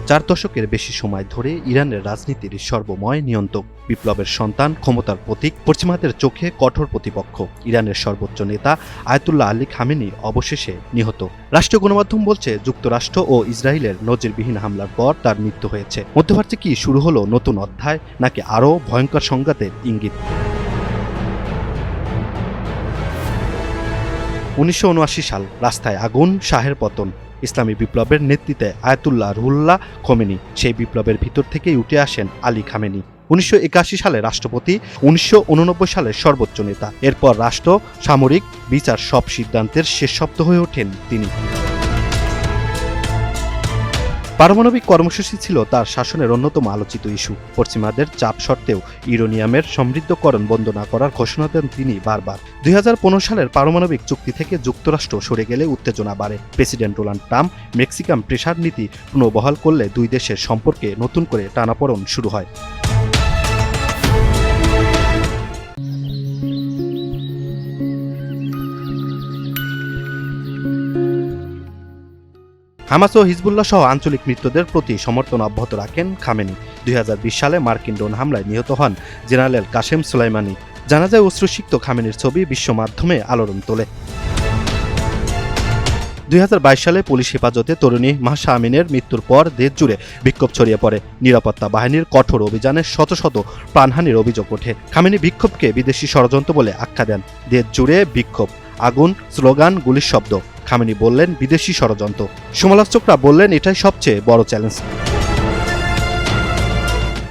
4 দশকের বেশি সময় ধরে ইরানের রাজনীতির সর্বময় নিয়ন্ত্রক, বিপ্লবের সন্তান, ক্ষমতার প্রতীক, পশ্চিমাদের চোখে কঠোর প্রতিপক্ষ ইরানের সর্বোচ্চ নেতা আয়াতুল্লাহ আলী খামেনি অবশেষে নিহত। রাষ্ট্রীয় গণমাধ্যম বলছে, যুক্তরাষ্ট্র ও ইসরায়েলের নজিরবিহীন হামলার পর তার মৃত্যু হয়েছে। মধ্যপ্রাচ্যে কি শুরু হলো নতুন অধ্যায়, নাকি আরও ভয়ঙ্কর সংঘাতের ইঙ্গিত? 1979 সাল, রাস্তায় আগুন, শাহের পতন, ইসলামী বিপ্লবের নেতৃত্বে আয়াতুল্লাহ রুহুল্লাহ খোমেনি। সেই বিপ্লবের ভিতর থেকেই উঠে আসেন আলী খামেনি। 1981 সালে রাষ্ট্রপতি, 1989 সালের সর্বোচ্চ নেতা। এরপর রাষ্ট্র, সামরিক, বিচার সব সিদ্ধান্তের শেষ শব্দ হয়ে ওঠেন তিনি। পারমাণবিক কর্মসূচি ছিল তার শাসনের অন্যতম আলোচিত ইস্যু। পশ্চিমাদের চাপ সত্ত্বেও ইউরেনিয়ামের সমৃদ্ধকরণ বন্ধ না করার ঘোষণা দেন তিনি বারবার। 2015 সালের পারমাণবিক চুক্তি থেকে যুক্তরাষ্ট্র সরে গেলে উত্তেজনা বাড়ে। President Donald Trump Mexican pressure নীতি পুনর্বহাল করলে দুই দেশের সম্পর্কে নতুন করে টানাপোড়েন শুরু হয়। হামাস ও হিজবুল্লাহ সহ আঞ্চলিক মিত্রদের প্রতি সমর্থন অব্যাহত রাখেন খামেনি। 2020 সালে মার্কিন ড্রোন হামলায় নিহত হন জেনারেল কাসেম সুলাইমানি। জানাজায় অশ্রুসিক্ত খামেনির ছবি বিশ্ব মাধ্যমে আলোড়ন তোলে। 2022 সালে পুলিশ হেফাজতে তরুণী মাহসা আমিনের মৃত্যুর পর দেশজুড়ে বিক্ষোভ ছড়িয়ে পড়ে। নিরাপত্তা বাহিনীর কঠোর অভিযানে শত শত প্রাণহানির অভিযোগ ওঠে। খামেনি বিক্ষোভকে বিদেশি ষড়যন্ত্র বলে আখ্যা দেন। দেশজুড়ে বিক্ষোভ, আগুন, স্লোগান, গুলির শব্দ। খামেনি বললেন বিদেশি ষড়যন্ত্র। সমালোচকরা বললেন এটাই সবচেয়ে বড় চ্যালেঞ্জ।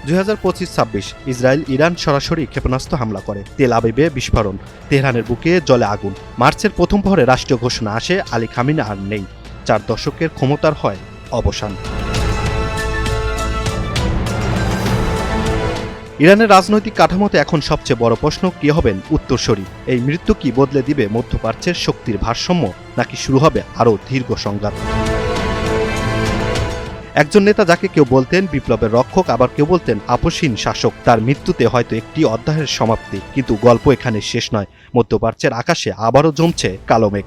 2025-26 ইসরায়েল ইরান সরাসরি ক্ষেপণাস্ত্র হামলা করে। তেল আবিবে বিস্ফোরণ, তেহরানের বুকে জ্বলে আগুন। মার্চের প্রথম প্রহরে রাষ্ট্রীয় ঘোষণা আসে, আলী খামেনি আর নেই। 4 দশকের ক্ষমতার হয় অবসান। ইরানের রাজনৈতিক কাঠামোতে এখন সবচেয়ে বড় প্রশ্ন, কে হবেন উত্তরসূরি? এই মৃত্যু কি বদলে দিবে মধ্যপ্রাচ্যের শক্তির ভারসাম্য, নাকি শুরু হবে আরও দীর্ঘ সংঘাত? একজন নেতা যাকে কেউ বলতেন বিপ্লবের রক্ষক, আবার কেউ বলতেন আপসহীন শাসক, তার মৃত্যুতে হয়তো একটি অধ্যায়ের সমাপ্তি। কিন্তু গল্প এখানে শেষ নয়। মধ্যপ্রাচ্যের আকাশে আবারও জমছে কালো মেঘ।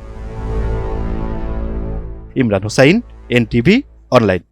Imran Hossain, NTV online.